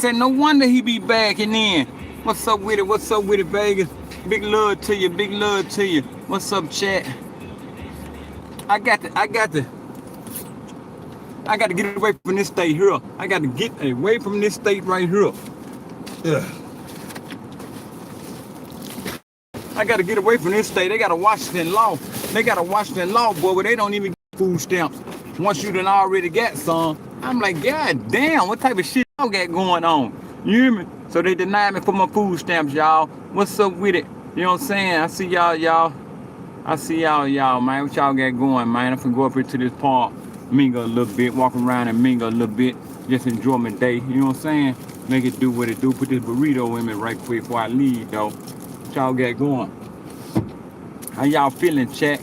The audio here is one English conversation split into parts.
said, no wonder he be backing in. What's up with it? What's up with it, Vegas? Big love to you. Big love to you. What's up, chat? I got to get away from this state here. I got to get away from this state right here. Ugh. I got to get away from this state. They got a Washington law. They got a Washington law, boy, where they don't even get food stamps once you done already got some. I'm like, God damn, what type of shit y'all got going on? You hear me? So they denied me for my food stamps, y'all. What's up with it? You know what I'm saying? I see y'all. I see y'all, man. What y'all got going, man? I'm finna go up here to this park, mingle a little bit, walk around and mingle a little bit. Just enjoy my day. You know what I'm saying? Make it do what it do. Put this burrito in me right quick before I leave, though. What y'all got going? How y'all feeling, chat?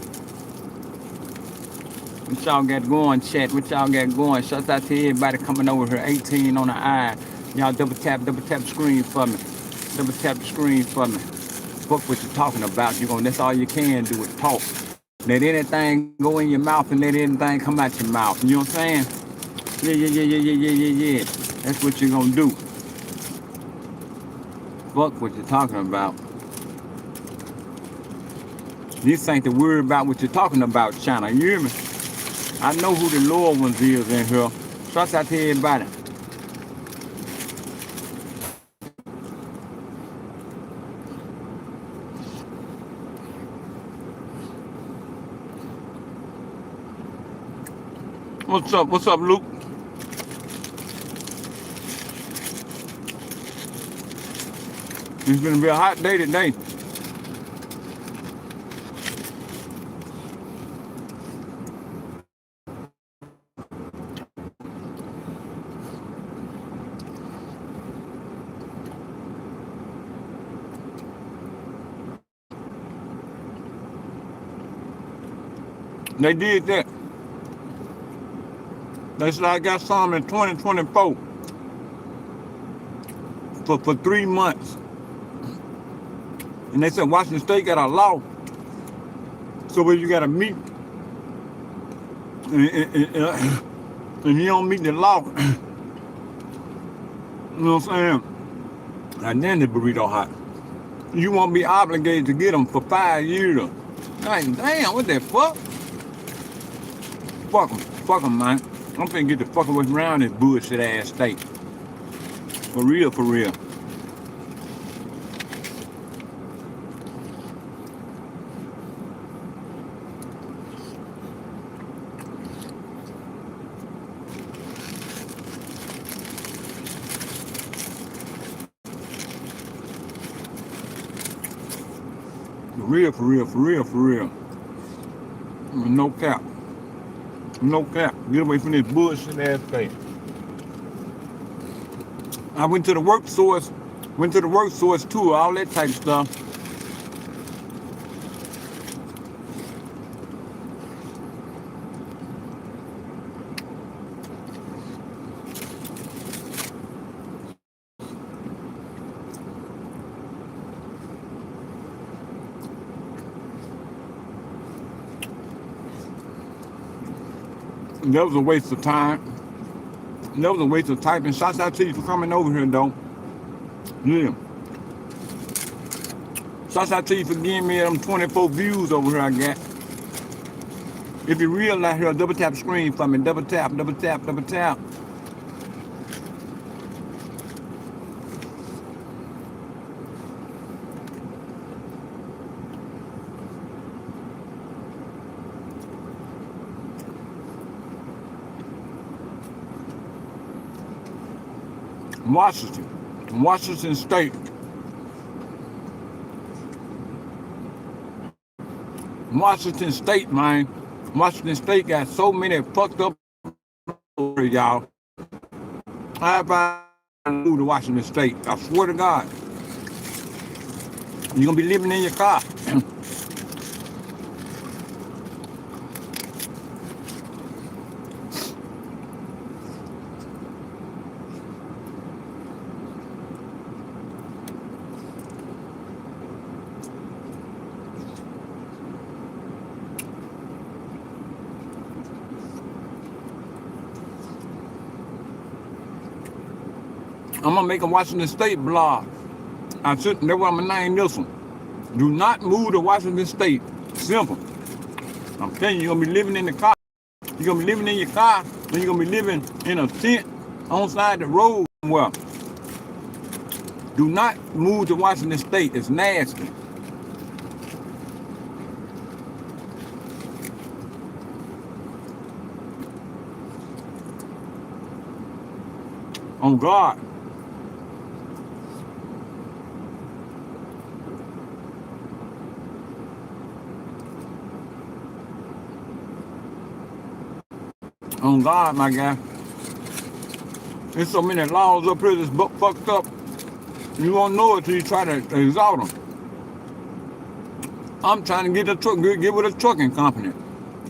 What y'all got going, chat? What y'all got going? Shouts out to everybody coming over here. 18 on the eye. Y'all double tap the screen for me. Double tap the screen for me. Fuck what you're talking about. That's all you can do is talk. Let anything go in your mouth and let anything come out your mouth. You know what I'm saying? Yeah. That's what you're gonna do. Fuck what you're talking about. This ain't the word about what you're talking about, China. You hear me? I know who the loyal ones is in here. Trust out to everybody. What's up? What's up, Luke? It's gonna be a hot day today. They did that. They said I got some in 2024 for 3 months. And they said Washington State got a law. So when you got to meet and you don't meet the law, you know what I'm saying? And then the burrito hot. You won't be obligated to get them for 5 years. Like, damn, what the fuck? Fuck them, man. I'm finna get the fuck away around this bullshit ass state. For real, for real. For real. No cap. No cap. Get away from this bullshit ass state. I went to the work source too, all that type of stuff. That was a waste of time. That was a waste of typing. Shouts out to you for coming over here, though. Yeah. Shouts out to you for giving me them 24 views over here I got. If you real out here, double tap the screen for me. Double tap. Washington State. Washington State, man. Washington State got so many fucked up y'all. I move to Washington State. I swear to God. You're gonna be living in your car. I'm gonna make a Washington State blog. That's what I'm gonna name this one. Do not move to Washington State. Simple. I'm telling you, you're gonna be living in the car. You're gonna be living in your car, and you're gonna be living in a tent on side the road somewhere. Do not move to Washington State. It's nasty. On God. On God, my guy. There's so many laws up here that's fucked up. You won't know it till you try to exalt them. I'm trying to get with a trucking company.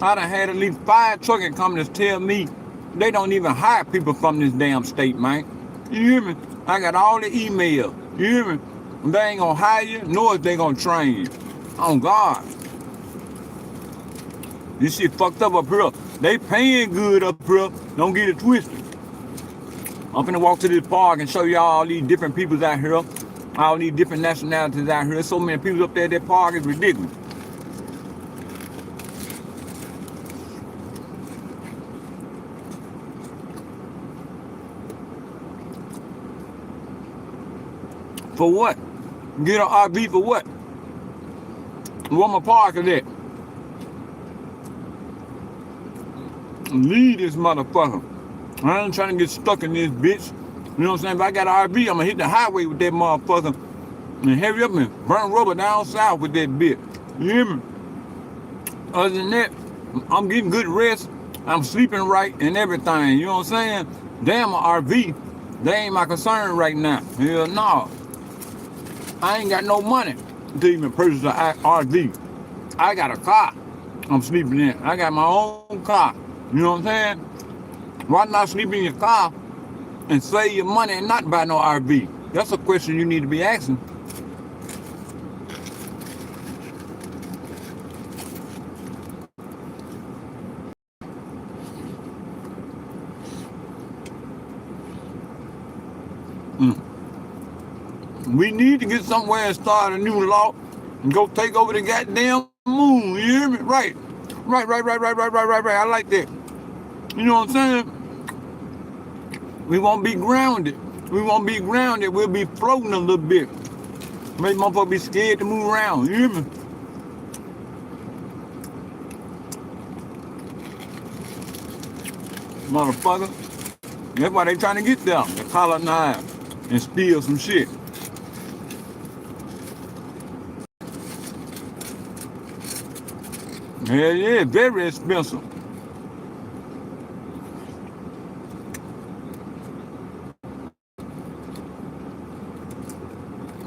I done had at least 5 trucking companies tell me they don't even hire people from this damn state, man. You hear me? I got all the emails. You hear me? They ain't gonna hire you, nor is they gonna train you. On God. This shit fucked up here. They paying good up here. Don't get it twisted. I'm finna walk to this park and show y'all all these different peoples out here. All these different nationalities out here. So many people up there at that park is ridiculous. For what? Get an RV for what? Where my park is at? Leave this motherfucker. I ain't trying to get stuck in this bitch. You know what I'm saying? If I got an RV, I'm gonna hit the highway with that motherfucker and hurry up and burn rubber down south with that bitch. You hear me? Other than that, I'm getting good rest. I'm sleeping right and everything. You know what I'm saying? Damn, an RV, they ain't my concern right now. Hell no. I ain't got no money to even purchase an RV. I got a car I'm sleeping in. I got my own car. You know what I'm saying? Why not sleep in your car and save your money and not buy no RV? That's a question you need to be asking. We need to get somewhere and start a new law and go take over the goddamn moon. You hear me? Right. Right. I like that. You know what I'm saying? We won't be grounded. We'll be floating a little bit. Make motherfuckers be scared to move around. You hear me? Motherfucker. That's why they trying to get there. To colonize and steal some shit. Hell yeah, very expensive.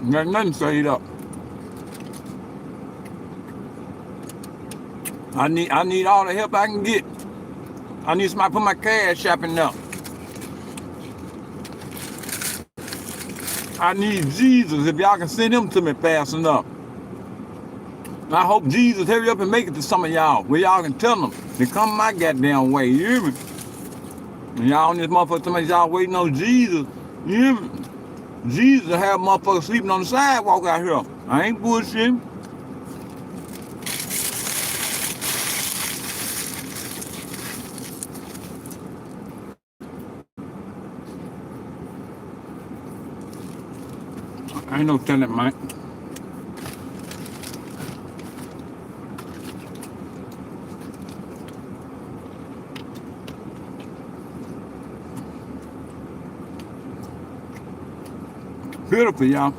Got nothing saved up. I need all the help I can get. I need somebody to put my cash shopping up. I need Jesus. If y'all can send him to me fast enough. I hope Jesus hurry up and make it to some of y'all, where y'all can tell them to come my goddamn way. You hear me? And y'all on this motherfucker, some of y'all waiting on Jesus. You hear me? Jesus have motherfuckers sleeping on the sidewalk out here. I ain't bullshitting. I ain't no telling, man. Beautiful, y'all.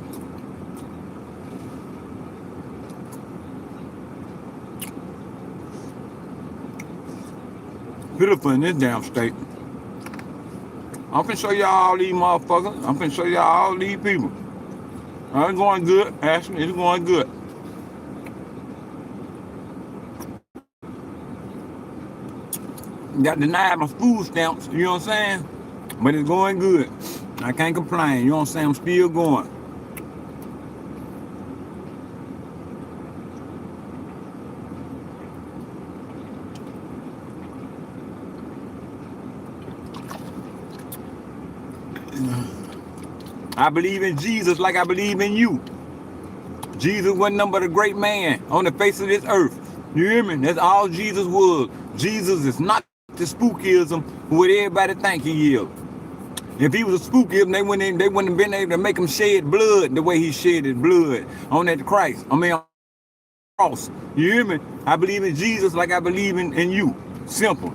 Beautiful in this damn state. I'm finna show y'all all these motherfuckers. I'm finna show y'all all these people. It's going good, Ashley. It's going good. Got denied my food stamps, you know what I'm saying? But it's going good. I can't complain, you know what I'm saying? I'm still going. I believe in Jesus like I believe in you. Jesus wasn't nothing but a great man on the face of this earth. You hear me? That's all Jesus was. Jesus is not the spookism what everybody think he is. If he was a spookism, they wouldn't have been able to make him shed blood the way he shedded blood on that Christ. On the cross. You hear me? I believe in Jesus like I believe in you. Simple.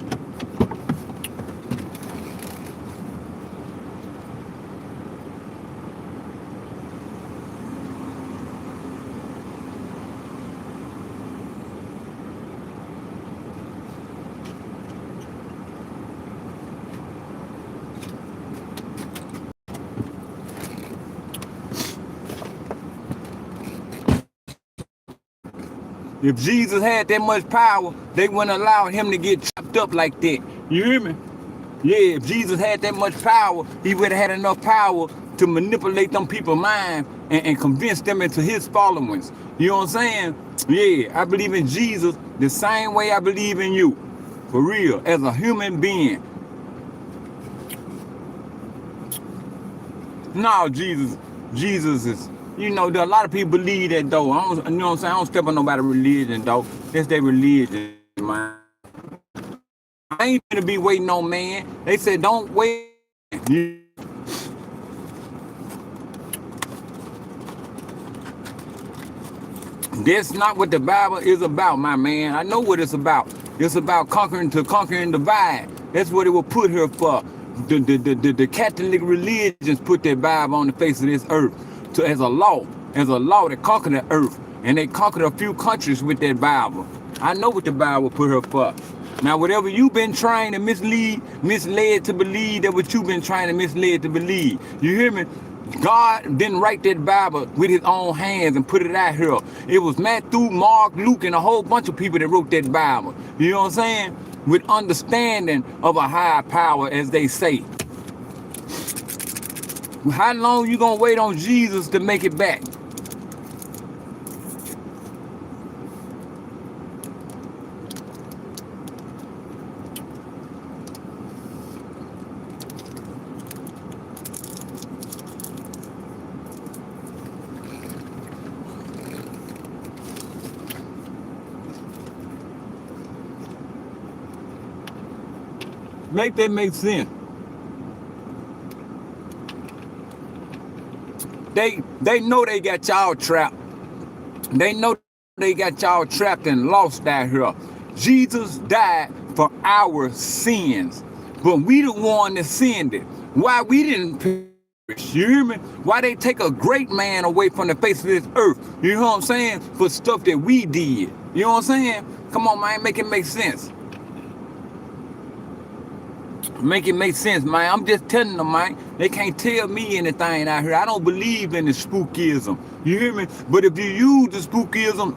If Jesus had that much power, they wouldn't allow him to get chopped up like that. You hear me? Yeah, if Jesus had that much power, he would have had enough power to manipulate them people's mind and convince them into his followings. You know what I'm saying? Yeah, I believe in Jesus the same way I believe in you. For real, as a human being. No, Jesus is, you know, a lot of people believe that though. You know what I'm saying? I don't step on nobody's religion though. That's their religion, man. I ain't gonna be waiting on man. They said don't wait. That's not what the Bible is about, my man. I know what it's about. It's about conquering divide. That's what it will put here for. The Catholic religions put their Bible on the face of this earth as a law to conquer the earth. And they conquered a few countries with that Bible. I know what the Bible put her for. Now, whatever you've been trying to misled to believe, that what you've been trying to misled to believe. You hear me? God didn't write that Bible with his own hands and put it out here. It was Matthew, Mark, Luke, and a whole bunch of people that wrote that Bible. You know what I'm saying? With understanding of a higher power, as they say. How long you gonna wait on Jesus to make it back? Make that make sense. They know they got y'all trapped. They know they got y'all trapped and lost out here. Jesus died for our sins, but we the one that sinned it. Why we didn't perish? You hear me? Why they take a great man away from the face of this earth? You know what I'm saying? For stuff that we did. You know what I'm saying? Come on, man, make it make sense. Make it make sense, man. I'm just telling them, man. They can't tell me anything out here. I don't believe in the spookism. You hear me? But if you use the spookism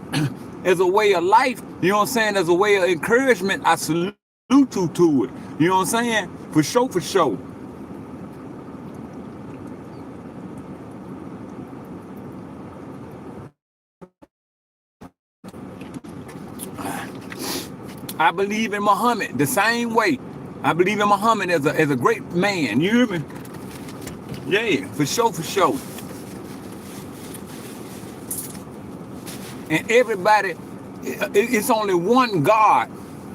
as a way of life, you know what I'm saying, as a way of encouragement, I salute you to it. You know what I'm saying? For sure, for sure. I believe in Muhammad the same way. I believe in Muhammad as a great man. You hear me? Yeah, for sure, for sure. And everybody, it's only one God,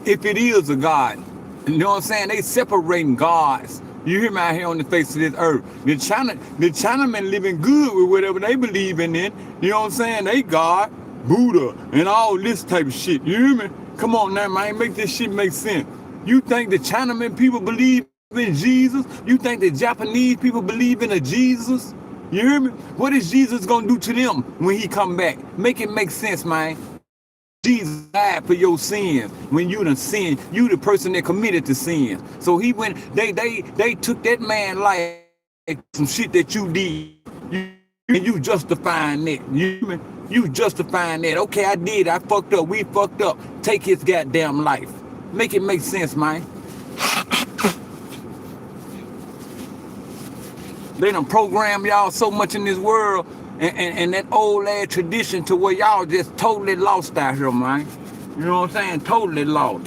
if it is a God. You know what I'm saying? They separating gods. You hear me out here on the face of this earth. The Chinamen living good with whatever they believe in. You know what I'm saying? They God, Buddha, and all this type of shit. You hear me? Come on now, man. Make this shit make sense. You think the Chinaman people believe in Jesus? You think the Japanese people believe in a Jesus? You hear me? What is Jesus gonna do to them when he come back? Make it make sense, man. Jesus died for your sins. When you done sinned, you the person that committed the sin. So he went, they took that man like some shit that you did. And you justifying that. You justifying that. Okay, I did. I fucked up. We fucked up. Take his goddamn life. Make it make sense, man. They done program y'all so much in this world and that old ass tradition to where y'all just totally lost out here, man. You know what I'm saying? Totally lost.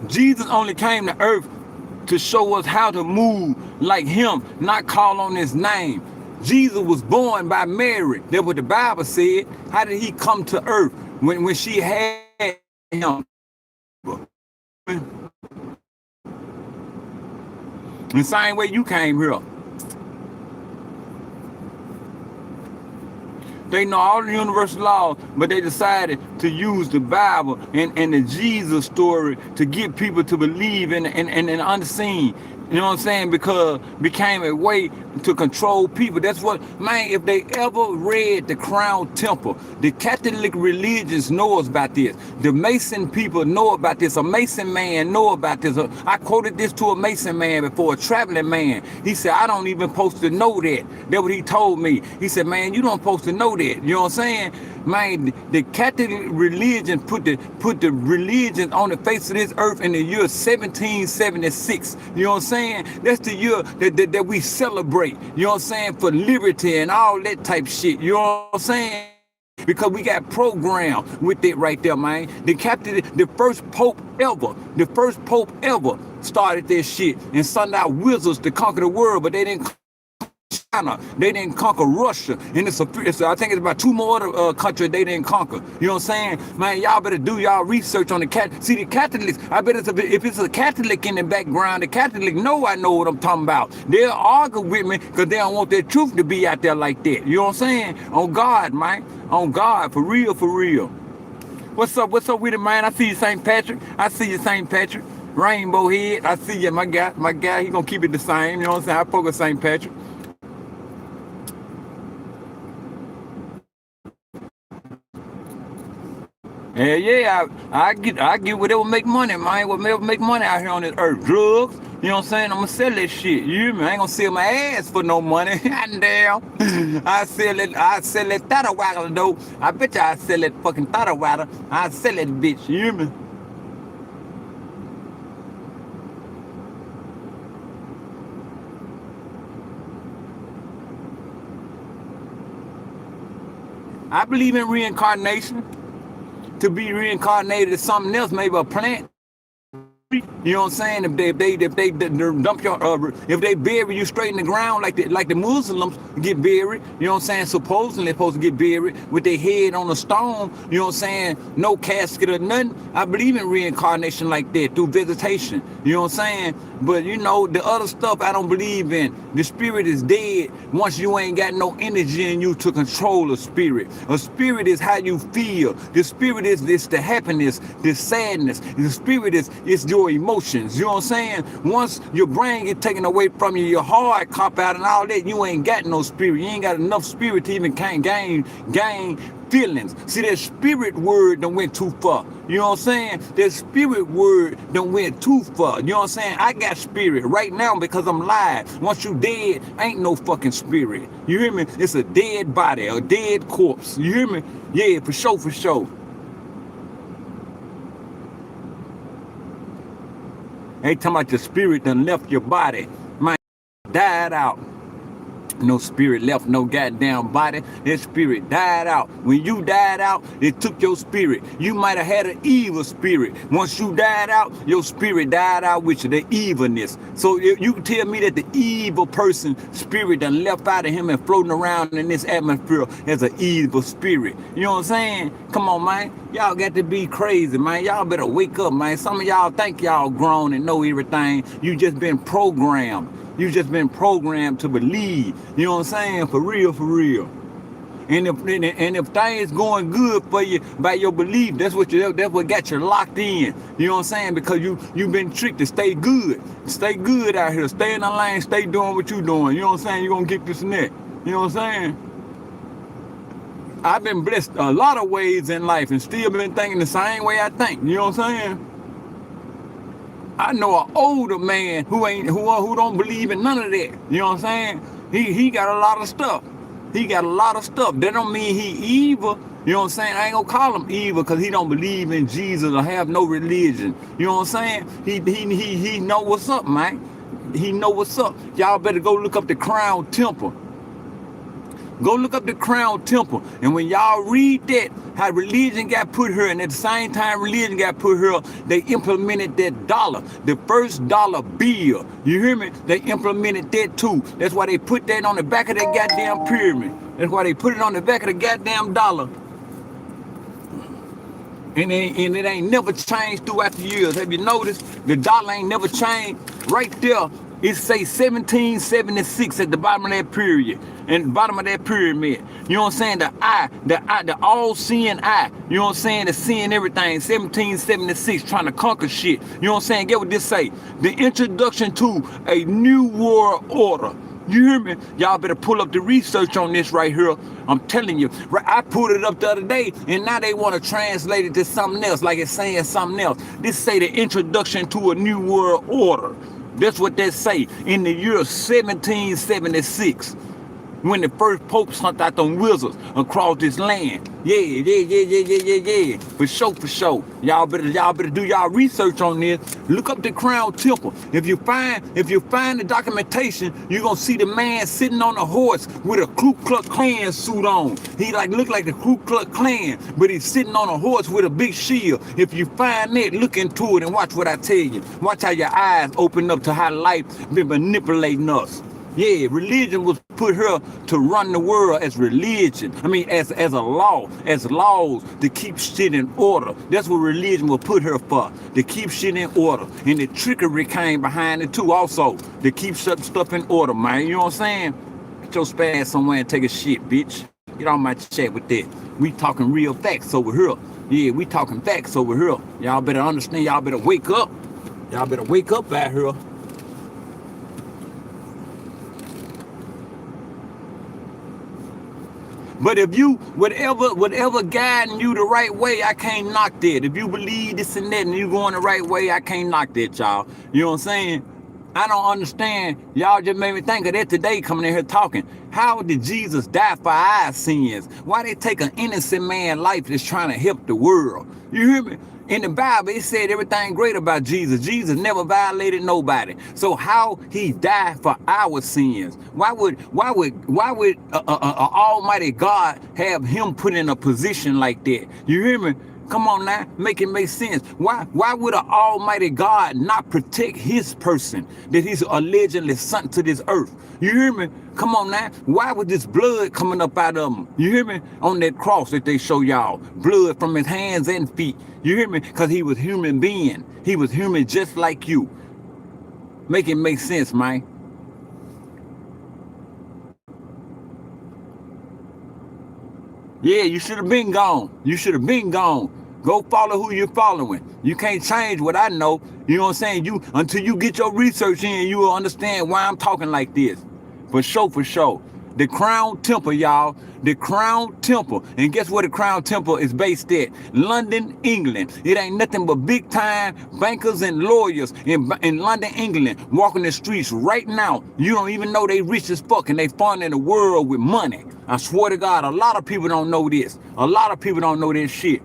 Jesus only came to earth to show us how to move like him, not call on his name. Jesus was born by Mary. That's what the Bible said. How did he come to earth when she had him? The same way you came here. They know all the universal laws, but they decided to use the Bible and the Jesus story to get people to believe in the unseen. You know what I'm saying? Because it became a way to control people. That's what, man, if they ever read the Crown Temple, the Catholic religions know about this. The Mason people know about this. A Mason man know about this. I quoted this to a Mason man before, a traveling man. He said, I don't even supposed to know that. That's what he told me. He said, man, you don't supposed to know that. You know what I'm saying? Man, the Catholic religion put the religion on the face of this earth in the year 1776. You know what I'm saying? That's the year that we celebrate. You know what I'm saying? For liberty and all that type shit. You know what I'm saying? Because we got programmed with it right there, man. The first pope ever started this shit and sent out wizards to conquer the world, but they didn't China, they didn't conquer Russia, and I think it's about 2 more other countries they didn't conquer. You know what I'm saying? Man, y'all better do y'all research on the See, the Catholics, I bet if it's a Catholic in the background, the Catholic I know what I'm talking about. They'll argue with me because they don't want their truth to be out there like that. You know what I'm saying? On God, man. On God, for real, for real. What's up with it, man? I see you, St. Patrick. I see you, St. Patrick. Rainbow head. I see you, my guy. He gonna keep it the same. You know what I'm saying? I fuck with St. Patrick. Yeah, I get whatever make money, man. Whatever make money out here on this earth. Drugs, you know what I'm saying? I'm gonna sell that shit. You hear me? I ain't gonna sell my ass for no money. Damn. I sell that Tata though. I bet you I sell that fucking Tata. I sell that bitch. You hear me? I believe in reincarnation. To be reincarnated as something else, maybe a plant. You know what I'm saying? If they dump your if they bury you straight in the ground like the Muslims get buried, you know what I'm saying? Supposedly they're supposed to get buried with their head on a stone, you know what I'm saying? No casket or nothing. I believe in reincarnation like that through visitation. You know what I'm saying? But you know, the other stuff I don't believe in. The spirit is dead once you ain't got no energy in you to control a spirit. A spirit is how you feel. The spirit is the happiness, the sadness. The spirit is your emotions. You know what I'm saying? Once your brain get taken away from you, your heart cop out and all that, you ain't got no spirit. You ain't got enough spirit to even gain feelings. See, that spirit word done went too far. You know what I'm saying? That spirit word done went too far. You know what I'm saying? I got spirit right now because I'm live. Once you dead, ain't no fucking spirit. You hear me? It's a dead body, a dead corpse. You hear me? Yeah, for sure, for sure. They talking about your spirit done left your body. Man, died out. No spirit left no goddamn body. That spirit died out. When you died out, it took your spirit. You might have had an evil spirit. Once you died out, your spirit died out with you, the evilness. So you can tell me that the evil person spirit done left out of him and floating around in this atmosphere as an evil spirit. You know what I'm saying? Come on, man. Y'all got to be crazy, man. Y'all better wake up, man. Some of y'all think y'all grown and know everything. You just been programmed. You just been programmed to believe. You know what I'm saying? For real, for real. And if things going good for you by your belief, that's what got you locked in. You know what I'm saying? Because you've been tricked to stay good. Stay good out here. Stay in the lane. Stay doing what you doing. You know what I'm saying? You're going to get this and that. You know what I'm saying? I've been blessed a lot of ways in life and still been thinking the same way I think. You know what I'm saying? I know an older man who don't believe in none of that. You know what I'm saying? He got a lot of stuff. He got a lot of stuff. That don't mean he evil. You know what I'm saying? I ain't gonna call him evil because he don't believe in Jesus or have no religion. You know what I'm saying? He know what's up, man. He know what's up. Y'all better go look up the Crown Temple. Go look up the Crown Temple. And when y'all read that, how religion got put here, and at the same time religion got put here, they implemented that dollar, the first dollar bill. You hear me? They implemented that too. That's why they put that on the back of that goddamn pyramid. That's why they put it on the back of the goddamn dollar. And it ain't never changed throughout the years. Have you noticed? The dollar ain't never changed. Right there, it say 1776 at the bottom of that period. And the bottom of that pyramid. You know what I'm saying? The all-seeing eye. You know what I'm saying? The seeing everything. 1776, trying to conquer shit. You know what I'm saying? Get what this say. The introduction to a new world order. You hear me? Y'all better pull up the research on this right here. I'm telling you. I pulled it up the other day, and now they want to translate it to something else, like it's saying something else. This say the introduction to a new world order. That's what they say in the year 1776. When the first Pope sent out them wizards across this land. Yeah. For sure. Y'all better do y'all research on this. Look up the Crown Temple. If you find the documentation, you're gonna see the man sitting on a horse with a Ku Klux Klan suit on. He look like the Ku Klux Klan, but he's sitting on a horse with a big shield. If you find that, look into it and watch what I tell you. Watch how your eyes open up to how life been manipulating us. Yeah, religion was put here to run the world as religion. I mean, as a law, as laws to keep shit in order. That's what religion was put here for, to keep shit in order. And the trickery came behind it too also, to keep stuff in order, man. You know what I'm saying? Get your spaz somewhere and take a shit, bitch. Get on my chat with that. We talking real facts over here. Yeah, we talking facts over here. Y'all better understand, y'all better wake up. Y'all better wake up out here. But if you, whatever guiding you the right way, I can't knock that. If you believe this and that and you going the right way, I can't knock that, y'all. You know what I'm saying? I don't understand. Y'all just made me think of that today coming in here talking. How did Jesus die for our sins? Why they take an innocent man's life that's trying to help the world? You hear me? In the Bible, it said everything great about Jesus. Jesus never violated nobody. So how he died for our sins? Why would Almighty God have him put in a position like that? You hear me? Come on now, make it make sense. Why would an Almighty God not protect his person that he's allegedly sent to this earth? You hear me? Come on now. Why was this blood coming up out of him? You hear me? On that cross that they show y'all. Blood from his hands and feet. You hear me? Because he was human being. He was human just like you. Make it make sense, man. Yeah, you should have been gone. You should have been gone. Go follow who you're following. You can't change what I know. You know what I'm saying? Until you get your research in, you will understand why I'm talking like this. For sure. The Crown Temple, y'all. The Crown Temple. And guess where the Crown Temple is based at? London, England. It ain't nothing but big time bankers and lawyers in London, England, walking the streets right now. You don't even know they rich as fuck and they funding the world with money. I swear to God, a lot of people don't know this. A lot of people don't know this shit.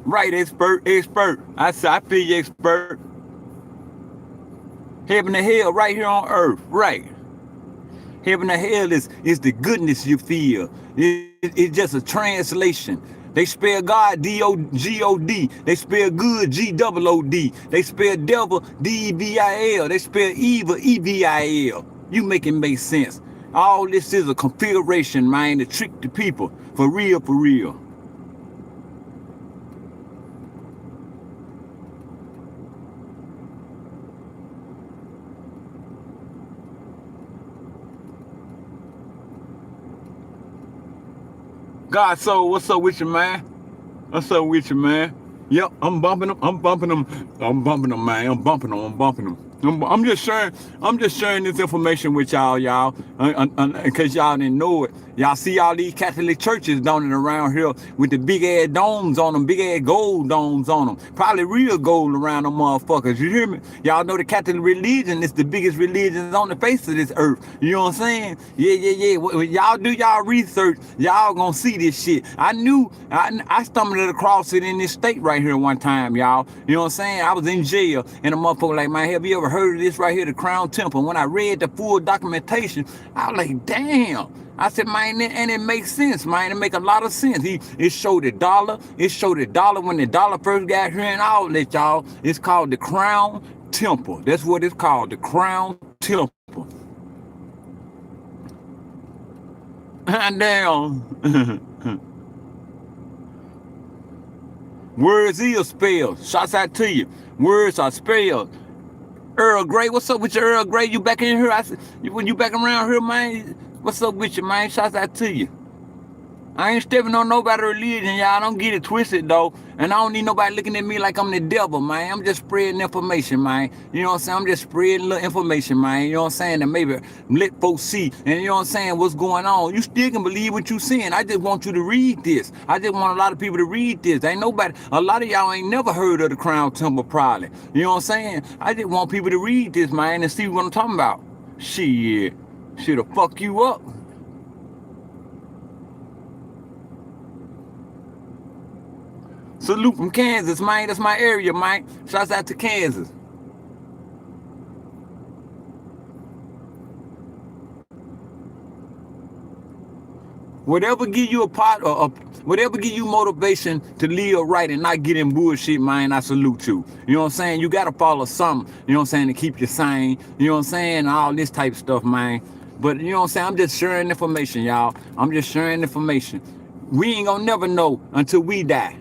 Right, expert. I feel you, expert. Heaven and hell right here on earth, right. Heaven and hell is the goodness you feel. It's just a translation. They spell God D-O-G-O-D. They spell good G-O-O-D. They spell devil D-E-V-I-L. They spell evil E-V-I-L. You make it make sense. All this is a configuration, man, to trick the people. For real. God, so what's up with you, man? What's up with you, man? Yep, I'm bumping them, man. I'm bumping them. I'm just sharing. I'm just sharing this information with y'all, in case y'all didn't know it. Y'all see all these Catholic churches down and around here with the big ass domes on them, big ass gold domes on them. Probably real gold around them motherfuckers. You hear me? Y'all know the Catholic religion is the biggest religion on the face of this earth. You know what I'm saying? Yeah. When y'all do y'all research, y'all gonna see this shit. I stumbled across it in this state right here one time, y'all. You know what I'm saying? I was in jail, and a motherfucker like, man, have you ever heard of this right here, the Crown Temple? When I read the full documentation, I was like, damn. I said, man, and it makes sense, man. It make a lot of sense. It showed the dollar. It showed the dollar when the dollar first got here and all that, y'all. It's called the Crown Temple. That's what it's called, the Crown Temple. Damn. Words is spelled. Shouts out to you. Words are spelled. Earl Grey, what's up with your Earl Grey? You back in here? I said, when you back around here, man, what's up with you, man? Shouts out to you. I ain't stepping on nobody's religion, y'all. Don't get it twisted, though. And I don't need nobody looking at me like I'm the devil, man. I'm just spreading information, man. You know what I'm saying? I'm just spreading little information, man. You know what I'm saying? And maybe let folks see. And you know what I'm saying? What's going on? You still can believe what you seeing. I just want you to read this. I just want a lot of people to read this. Ain't nobody, a lot of y'all ain't never heard of the Crown Temple probably. You know what I'm saying? I just want people to read this, man, and see what I'm talking about. Shit. Shit'll fuck you up. Salute from Kansas, man. That's my area, man. Shouts out to Kansas. Whatever give you a part or whatever give you motivation to live right and not get in bullshit, man, I salute you. You know what I'm saying? You gotta follow something, you know what I'm saying, to keep you sane. You know what I'm saying? All this type of stuff, man. But you know what I'm saying? I'm just sharing information, y'all. I'm just sharing information. We ain't gonna never know until we die.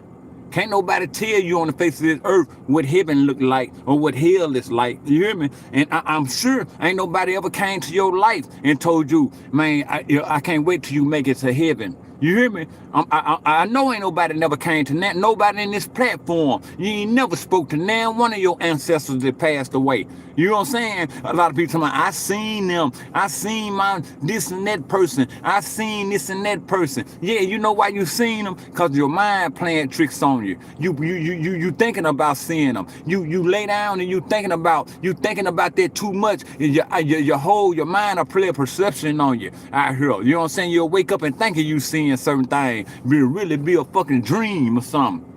Can't nobody tell you on the face of this earth what heaven look like or what hell is like. You hear me? And I'm sure ain't nobody ever came to your life and told you, man, I can't wait till you make it to heaven. You hear me? I know ain't nobody never came to that. Nobody in this platform. You ain't never spoke to now one of your ancestors that passed away. You know what I'm saying? A lot of people tell me, I seen them. I seen my this and that person. I seen this and that person. Yeah, you know why you seen them? Because your mind playing tricks on you. You thinking about seeing them. You lay down and you thinking about that too much. And your mind will play a perception on you out here. You know what I'm saying? You'll wake up and thinking you seeing certain things. Really be a fucking dream or something.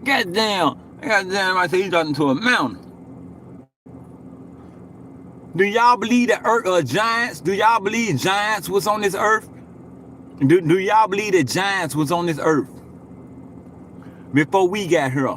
Goddamn, I say he's talking to a mountain. Do y'all believe that giants? Do y'all believe giants was on this earth? Do y'all believe that giants was on this earth before we got here?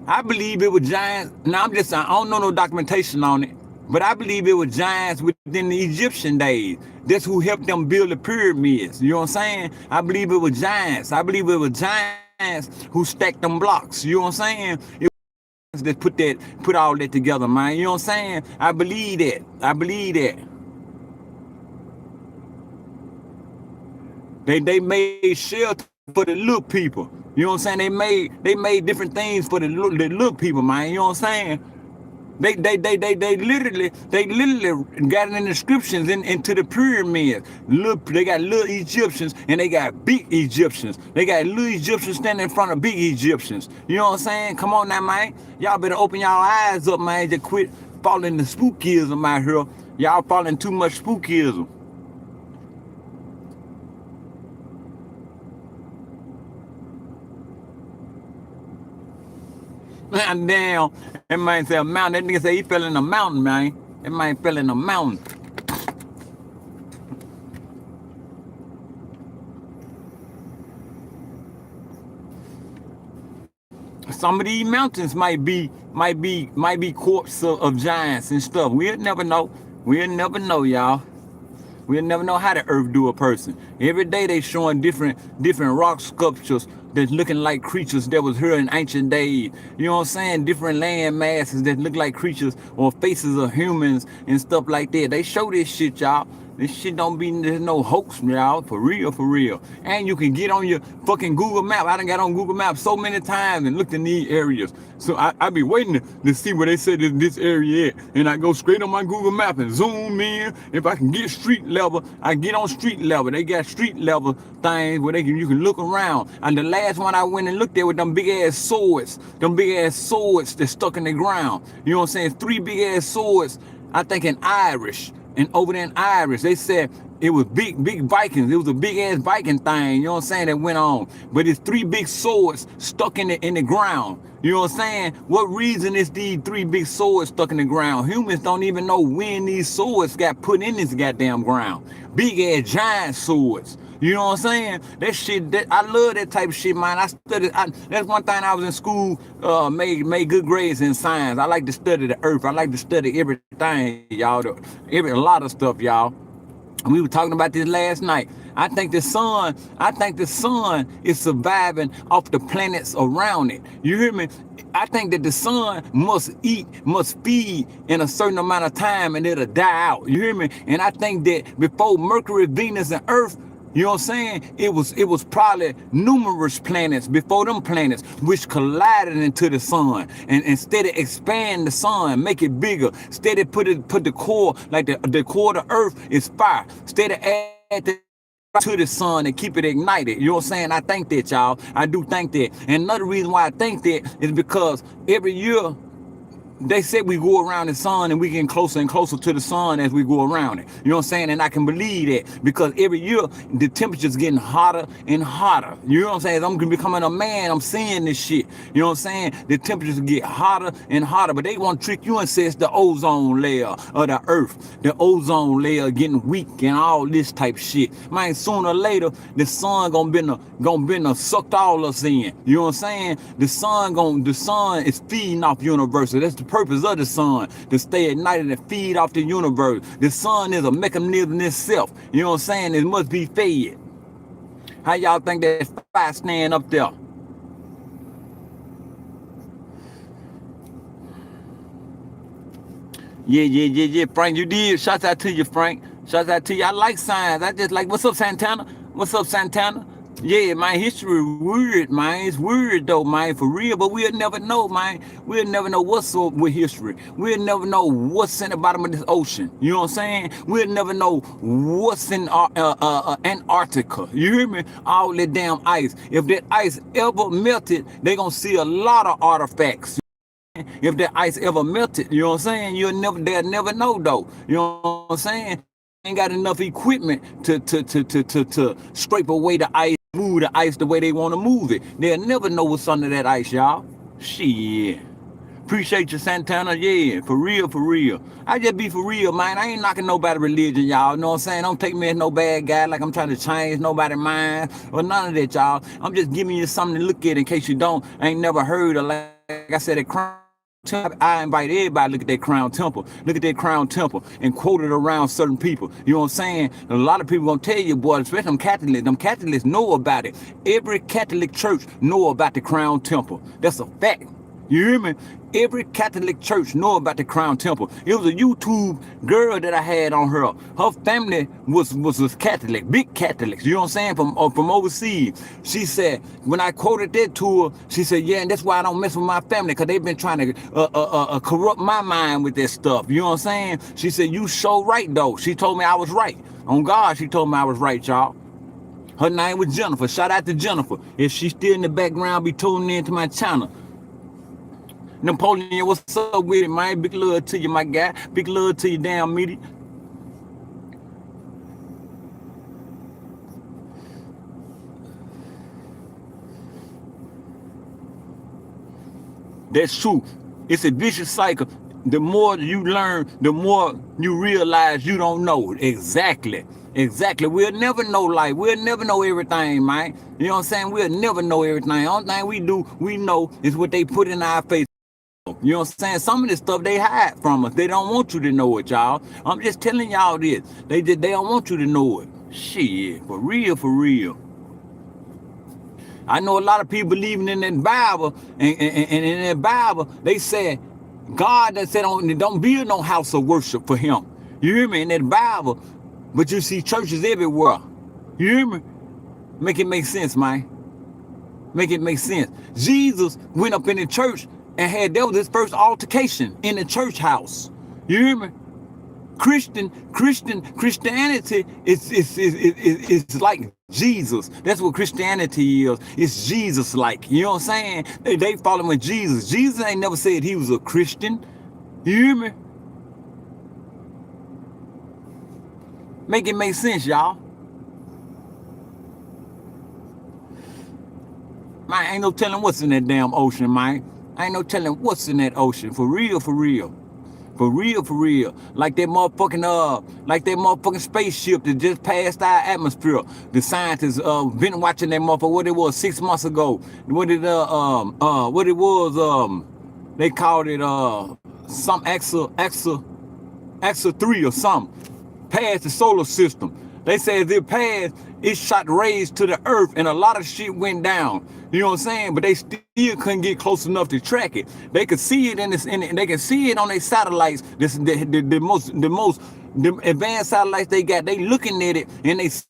I believe it was giants. Now I don't know no documentation on it, but I believe it was giants within the Egyptian days. That's who helped them build the pyramids. You know what I'm saying? I believe it was giants. I believe it was giants who stacked them blocks. You know what I'm saying? It was that put all that together, man. You know what I'm saying? I believe that. I believe that. They made shelter for the little people. You know what I'm saying? They made different things for the little people, man. You know what I'm saying? They literally got in inscriptions into the pyramids. They got little Egyptians and they got big Egyptians. They got little Egyptians standing in front of big Egyptians. You know what I'm saying? Come on now, man. Y'all better open y'all eyes up, man. Just quit falling to spookism out here. Y'all falling too much spookism. Man, damn. That man say a mountain. That nigga say he fell in a mountain, man. That man fell in a mountain. Some of these mountains might be corpses of giants and stuff. We'll never know. We'll never know, y'all. We'll never know how the earth do a person. Every day they showing different rock sculptures that's looking like creatures that was here in ancient days. You know what I'm saying? Different land masses that look like creatures or faces of humans and stuff like that. They show this shit, y'all. This shit don't be, there's no hoax, y'all. For real, for real. And you can get on your fucking Google Map. I done got on Google Maps so many times and looked in these areas. So I be waiting to see where they said this area at. And I go straight on my Google Map and zoom in. If I can get street level, I get on street level. They got street level things where you can look around. And the last one I went and looked at with them big ass swords. Them big ass swords that stuck in the ground. You know what I'm saying? 3 big ass swords, I think in Irish. And over there in Irish, they said it was big Vikings. It was a big ass Viking thing, you know what I'm saying, that went on. But it's 3 big swords stuck in the ground. You know what I'm saying? What reason is these 3 big swords stuck in the ground? Humans don't even know when these swords got put in this goddamn ground. Big ass giant swords. You know what I'm saying? That shit, I love that type of shit, man. I studied, that's one thing I was in school, made good grades in science. I like to study the earth. I like to study everything, y'all. A lot of stuff, y'all. We were talking about this last night. I think the sun is surviving off the planets around it. You hear me? I think that the sun must feed in a certain amount of time and it'll die out. You hear me? And I think that before Mercury, Venus, and Earth, you know what I'm saying? It was probably numerous planets before them planets which collided into the sun, and instead of expand the sun, make it bigger, instead of put the core, like the core of the earth is fire, instead of add to the sun and keep it ignited. You know what I'm saying? I think that, y'all. I do think that. And another reason why I think that is because every year they said we go around the sun and we getting closer and closer to the sun as we go around it. You know what I'm saying? And I can believe that because every year the temperature's getting hotter and hotter. You know what I'm saying? As I'm becoming a man, I'm seeing this shit. You know what I'm saying? The temperatures get hotter and hotter, but they want to trick you and say it's the ozone layer of the earth. The ozone layer getting weak and all this type shit. Man, sooner or later, the sun gonna be sucked all us in. You know what I'm saying? The sun is feeding off universal. That's the purpose of the sun, to stay ignited and feed off the universe. The sun is a mechanism in itself. You know what I'm saying? It must be fed. How y'all think that fire stand up there? Yeah, Frank, you did. Shouts out to you, Frank. Shouts out to you. I like science. I just like, what's up, Santana? What's up, Santana? Yeah, my history weird, man. It's weird though, man, for real. But we'll never know, man. We'll never know what's up with history. We'll never know what's in the bottom of this ocean. You know what I'm saying? We'll never know what's in Antarctica. You hear me? All that damn ice. If that ice ever melted, they gonna see a lot of artifacts. If that ice ever melted, you know what I'm saying? They'll never know though. You know what I'm saying? Ain't got enough equipment to scrape away the ice, move the ice the way they want to move it. They'll never know what's under that ice, y'all. Shit. Appreciate you, Santana. Yeah, for real. I just be for real, man. I ain't knocking nobody's religion, y'all. You know what I'm saying? Don't take me as no bad guy like I'm trying to change nobody's mind or none of that, y'all. I'm just giving you something to look at in case you ain't never heard of, like I said, at Crown. I invite everybody to look at that Crown Temple. Look at that Crown Temple and quote it around certain people. You know what I'm saying? A lot of people gonna tell you, boy, especially them Catholics. Them Catholics know about it. Every Catholic church know about the Crown Temple. That's a fact. You hear me? Every Catholic church know about the Crown Temple. It was a YouTube girl that I had on her. Her family was Catholic, big Catholics. You know what I'm saying? From overseas. She said, when I quoted that to her, she said, yeah, and that's why I don't mess with my family, because they've been trying to corrupt my mind with that stuff. You know what I'm saying? She said, you so right, though. She told me I was right. On God, she told me I was right, y'all. Her name was Jennifer. Shout out to Jennifer. If she's still in the background, be tuning into my channel. Napoleon, what's up with it, man? Big love to you, my guy. Big love to you, damn meaty. That's true. It's a vicious cycle. The more you learn, the more you realize you don't know. Exactly. We'll never know life. We'll never know everything, man. You know what I'm saying? We'll never know everything. Only thing we know is what they put in our face. You know what I'm saying? Some of this stuff they hide from us. They don't want you to know it, y'all. I'm just telling y'all this. They don't want you to know it. Shit, for real. I know a lot of people believing in that Bible, and in that Bible, they said, God that said don't build no house of worship for him. You hear me? In that Bible, But you see churches everywhere. You hear me? Make it make sense, man. Make it make sense. Jesus went up in the church and that was his first altercation in the church house. You hear me? Christianity is like Jesus. That's what Christianity is. It's Jesus like. You know what I'm saying? They following Jesus. Jesus ain't never said he was a Christian. You hear me? Make it make sense, y'all. Man, ain't no telling what's in that damn ocean, man. Ain't no telling what's in that ocean. For real, for real. For real, for real. Like that motherfucking spaceship that just passed our atmosphere. The scientists been watching that motherfucker, what it was 6 months ago. What it was, they called it some Exa 3 or something. Passed the solar system. They said if it passed, it shot rays to the earth and a lot of shit went down. You know what I'm saying? But they still couldn't get close enough to track it. They could see it they can see it on their satellites. The most advanced satellites they got. They looking at it and they see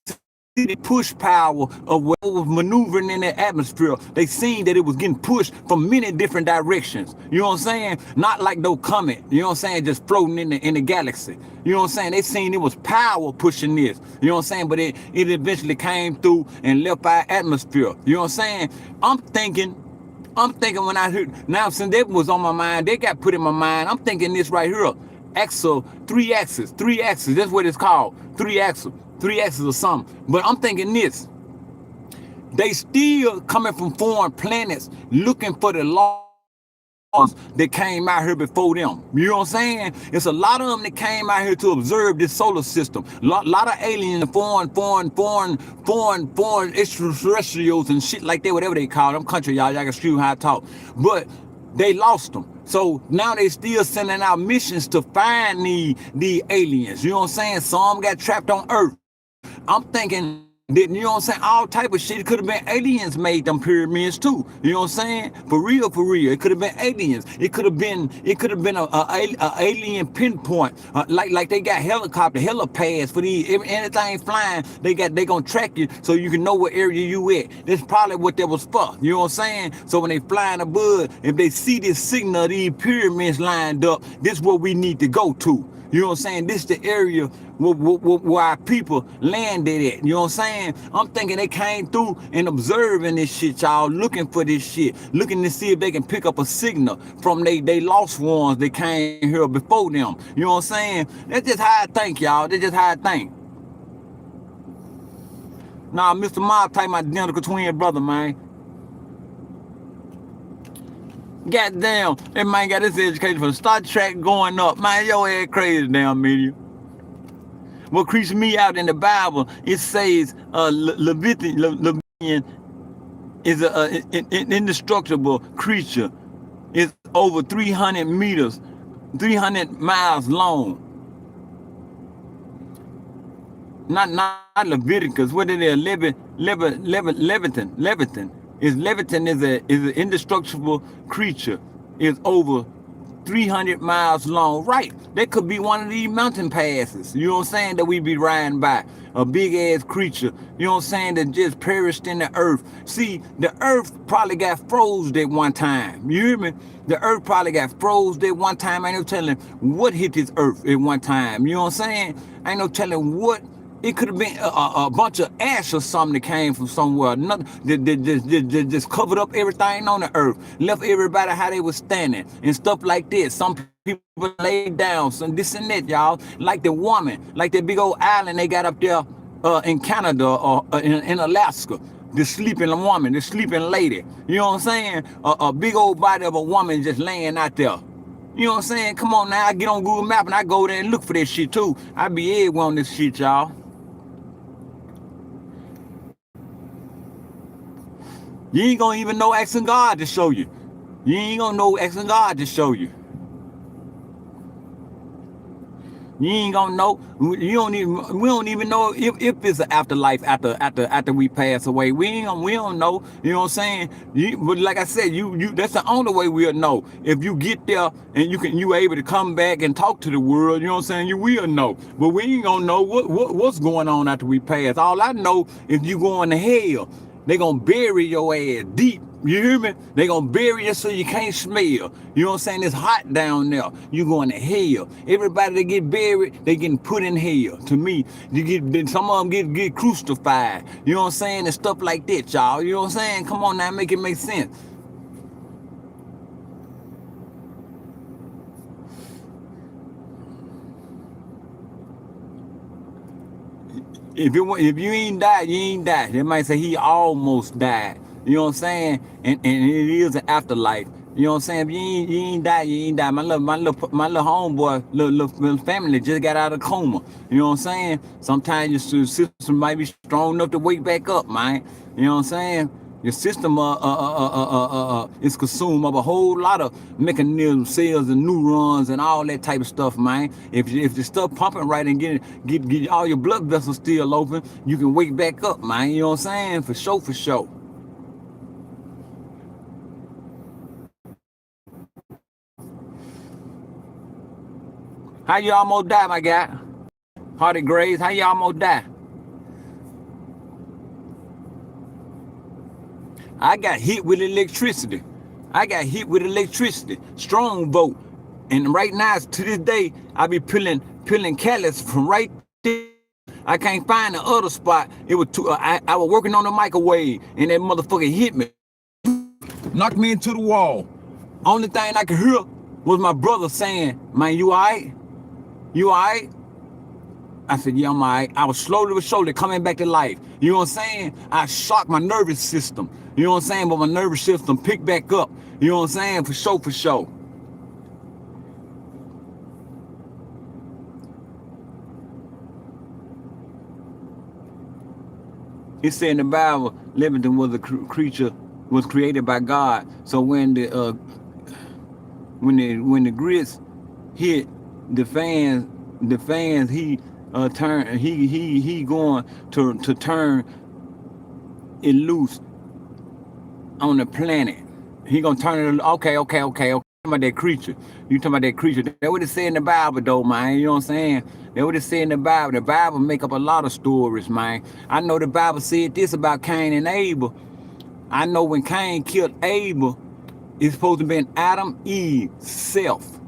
the push power of what was maneuvering in the atmosphere. They seen that it was getting pushed from many different directions. You know what I'm saying? Not like no comet, you know what I'm saying, just floating in the galaxy. You know what I'm saying? They seen it was power pushing this. You know what I'm saying? But it eventually came through and left our atmosphere. You know what I'm saying? I'm thinking when I heard, now since that was on my mind, they got put in my mind, I'm thinking this right here. Three axis. That's what it's called. 3 axis or something. But I'm thinking this. They still coming from foreign planets looking for the laws that came out here before them. You know what I'm saying? It's a lot of them that came out here to observe this solar system. Lot of aliens, foreign extraterrestrials and shit like that, whatever they call them. Country, y'all can screw how I talk. But they lost them. So now they still sending out missions to find the aliens. You know what I'm saying? Some got trapped on Earth. I'm thinking that, you know what I'm saying, all type of shit. It could have been aliens made them pyramids too. You know what I'm saying? For real. It could have been aliens. It could have been a alien pinpoint. Like they got helipads for these. Anything flying, they gonna track you so you can know what area you at. That's probably what that was for. You know what I'm saying? So when they flying above, if they see this signal of these pyramids lined up, this is what we need to go to. You know what I'm saying? This is the area where our people landed at. You know what I'm saying? I'm thinking they came through and observing this shit, y'all, looking for this shit, looking to see if they can pick up a signal from they lost ones that came here before them. You know what I'm saying? That's just how I think, y'all. That's just how I think. Nah, Mr. Mob type my identical twin brother, man. Goddamn, that man got his education from Star Trek going up. Man, your ass crazy, damn media. What creeps me out in the Bible, it says Leviathan is an indestructible creature. It's over 300 meters, 300 miles long. Not Leviticus. What is it? Leviathan. Leviathan is an indestructible creature. It's over 300 miles long. Right. That could be one of these mountain passes. You know what I'm saying? That we be riding by. A big ass creature. You know what I'm saying? That just perished in the earth. See, the earth probably got froze at one time. You hear me? The earth probably got froze at one time. Ain't no telling what hit this earth at one time. You know what I'm saying? Ain't no telling what. It could have been a bunch of ash or something that came from somewhere. Nothing that just covered up everything on the earth. Left everybody how they was standing and stuff like this. Some people laid down, some this and that, y'all. Like the woman, like that big old island they got up there in Canada or in Alaska. The sleeping woman, the sleeping lady. You know what I'm saying? A big old body of a woman just laying out there. You know what I'm saying? Come on now, I get on Google Maps and I go there and look for that shit too. I be everywhere on this shit, y'all. You ain't gonna even know asking God to show you. You ain't gonna know asking God to show you. You ain't gonna know. You don't even. We don't even know if it's an afterlife after we pass away. We don't know. You know what I'm saying? But like I said, you that's the only way we'll know. If you get there and you able to come back and talk to the world. You know what I'm saying? You will know. But we ain't gonna know what's going on after we pass. All I know is you going to hell. They gonna bury your ass deep. You hear me? They gonna bury you so you can't smell. You know what I'm saying? It's hot down there. You going to hell. Everybody that get buried, they getting put in hell. To me, some of them get crucified. You know what I'm saying? And stuff like that, y'all. You know what I'm saying? Come on now, make it make sense. If you ain't died, you ain't died. They might say he almost died. You know what I'm saying? And it is an afterlife. You know what I'm saying? If you ain't died, you ain't died. My little homeboy, little family just got out of coma. You know what I'm saying? Sometimes your system might be strong enough to wake back up, man. You know what I'm saying? Your system is consumed of a whole lot of mechanisms, cells and neurons and all that type of stuff, man. If the stuff pumping right and get all your blood vessels still open, you can wake back up, man. You know what I'm saying? For sure. How you almost die, my guy? Hardy Graves, how you almost die? I got hit with electricity. Strong vote. And right now, to this day, I be peeling callus from right there. I can't find the other spot. It was I was working on the microwave, and that motherfucker hit me. Knocked me into the wall. Only thing I could hear was my brother saying, "Man, you all right? You all right?" I said, "Yeah, I'm all right." I was slowly coming back to life. You know what I'm saying? I shocked my nervous system. You know what I'm saying? But my nervous system picked back up. You know what I'm saying? For sure. It said in the Bible, Leviathan was a creature, was created by God. So when the grits hit the fans, he going to turn it loose on the planet. He gonna turn it. Okay. Talking about that creature. You talking about that creature? That what it said in the Bible, though, man. You know what I'm saying? That what it said in the Bible. The Bible make up a lot of stories, man. I know the Bible said this about Cain and Abel. I know when Cain killed Abel, it's supposed to be Adam, Eve, self.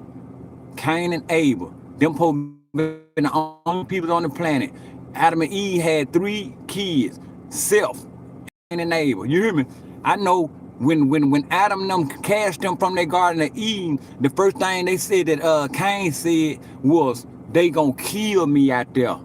Cain and Abel. Them supposed to be the only people on the planet. Adam and Eve had 3 kids. Self, Cain and Abel. You hear me? I know when Adam and them cast them from their garden of Eden, the first thing they said that Cain said was, "They gonna kill me out there."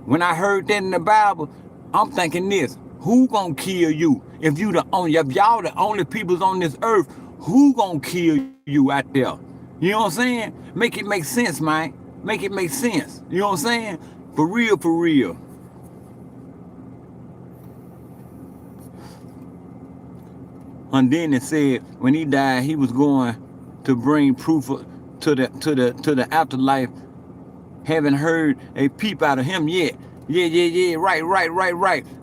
When I heard that in the Bible, I'm thinking this: who gonna kill you? If y'all the only peoples on this earth, who gonna kill you out there? You know what I'm saying? Make it make sense, man. Make it make sense. You know what I'm saying? For real. And then it said when he died, he was going to bring proof to the afterlife. Haven't heard a peep out of him yet. Yeah. Right.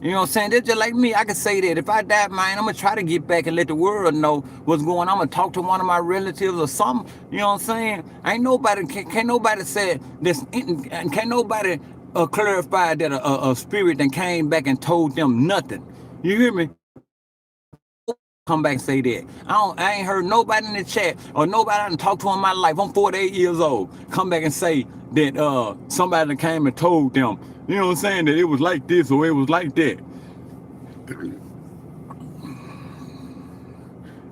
You know what I'm saying? They're just like me. I can say that if I die, man, I'm gonna try to get back and let the world know what's going on. I'm gonna talk to one of my relatives or something. You know what I'm saying? Ain't nobody can't nobody say this, and can't nobody clarify that a spirit that came back and told them nothing. You hear me? Come back and say that. I ain't heard nobody in the chat or nobody I done talked to in my life. I'm 48 years old. Come back and say that somebody came and told them, you know what I'm saying, that it was like this or it was like that.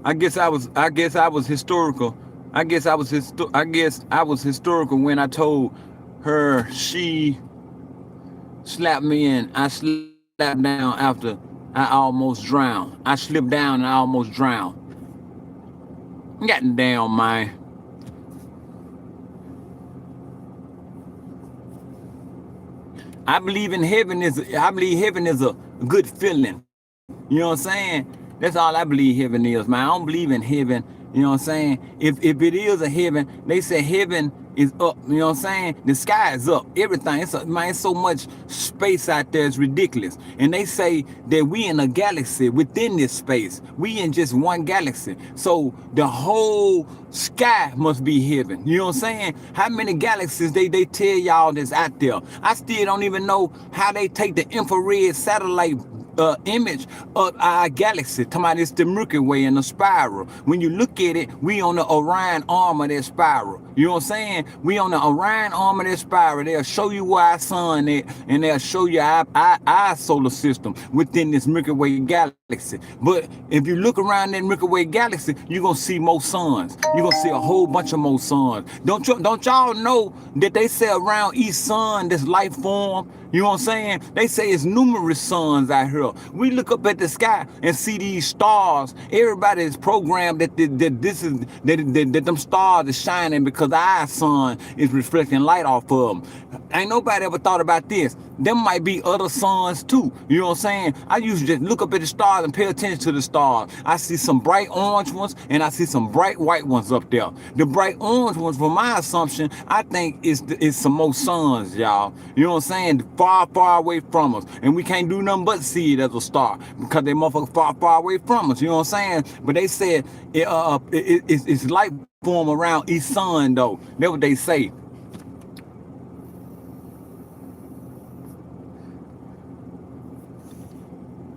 I guess I was historical. I guess I was historical when I told her she slapped me and I slapped down after I almost drowned. I slipped down and I almost drowned. Goddamn, man. I believe heaven is a good feeling. You know what I'm saying? That's all I believe heaven is, man. I don't believe in heaven You know what I'm saying? If it is a heaven, they say heaven is up. You know what I'm saying? The sky is up. Everything. It's so much space out there. It's ridiculous. And they say that we in a galaxy within this space. We in just one galaxy. So the whole sky must be heaven. You know what I'm saying? How many galaxies they tell y'all that's out there? I still don't even know how they take the infrared satellite image of our galaxy. Talking about it's the Milky Way and the spiral. When you look at it, we on the Orion arm of that spiral. You know what I'm saying? We on the Orion arm of that spiral. They'll show you where our sun is, and they'll show you our solar system within this Milky Way galaxy. But if you look around that Milky Way galaxy, you're gonna see more suns. You're gonna see a whole bunch of more suns. Don't y'all know that they say around each sun this life form? You know what I'm saying? They say it's numerous suns out here. We look up at the sky and see these stars. Everybody is programmed that them stars are shining because our sun is reflecting light off of them. Ain't nobody ever thought about this. There might be other suns too. You know what I'm saying? I usually just look up at the stars and pay attention to the stars. I see some bright orange ones and I see some bright white ones up there. The bright orange ones, for my assumption, I think is some more suns, y'all. You know what I'm saying? Far, far away from us. And we can't do nothing but see it as a star because they motherfuckers far, far away from us. You know what I'm saying? But they said it's light form around each sun, though. That's what they say.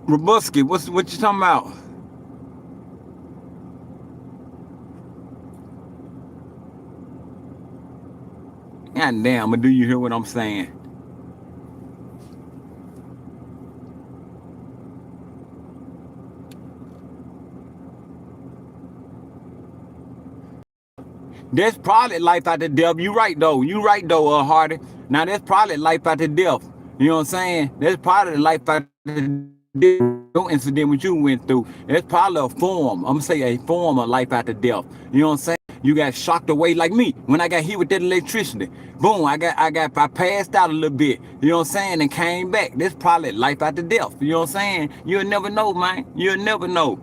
Robusky, what you talking about? God damn, but do you hear what I'm saying? There's probably life after death. You right though, Hardy. Now there's probably life after death. You know what I'm saying? There's probably life after death. No incident what you went through. There's probably a form. I'm gonna say a form of life after death. You know what I'm saying? You got shocked away like me when I got hit with that electricity. Boom, I passed out a little bit. You know what I'm saying? And came back. There's probably life after death. You know what I'm saying? You'll never know, man. You'll never know.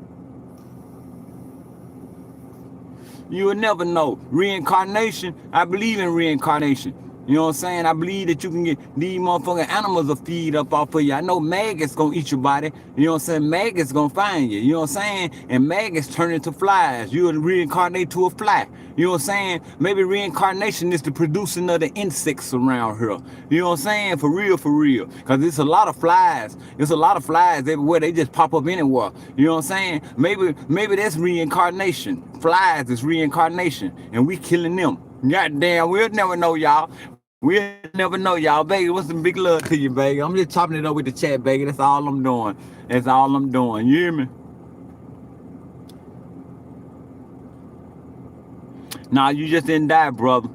You will never know. Reincarnation, I believe in reincarnation. You know what I'm saying? I believe that you can get these motherfucking animals to feed up off of you. I know maggots gonna eat your body. You know what I'm saying? Maggots gonna find you. You know what I'm saying? And maggots turn into flies. You'll reincarnate to a fly. You know what I'm saying? Maybe reincarnation is the producing of the insects around here. You know what I'm saying? For real, for real. Because there's a lot of flies. There's a lot of flies everywhere. They just pop up anywhere. You know what I'm saying? Maybe that's reincarnation. Flies is reincarnation. And we killing them. Goddamn, we'll never know, y'all. We'll never know, y'all. Baby, what's some big love to you, baby? I'm just chopping it up with the chat, baby. That's all I'm doing. That's all I'm doing. You hear me? Nah, you just didn't die, brother.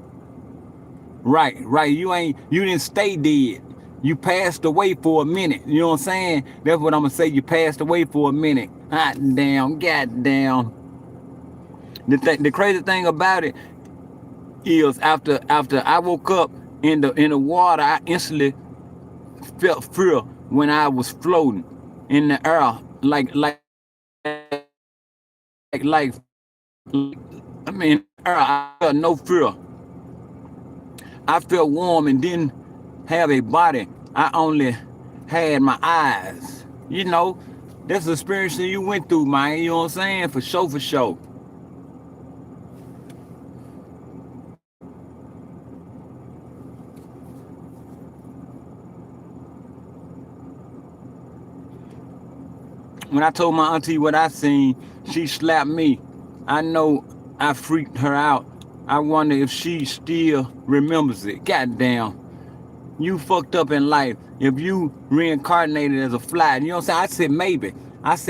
Right. You didn't stay dead. You passed away for a minute. You know what I'm saying? That's what I'm gonna say. You passed away for a minute. Goddamn. The crazy thing about it is after I woke up in the water, I instantly felt fear when I was floating in the air, I mean, I felt no fear. I felt warm and didn't have a body. I only had my eyes. You know, that's the experience that you went through, man. You know what I'm saying? For sure. When I told my auntie what I seen, she slapped me. I know I freaked her out. I wonder if she still remembers it. Goddamn. You fucked up in life if you reincarnated as a fly. You know what I'm saying? I said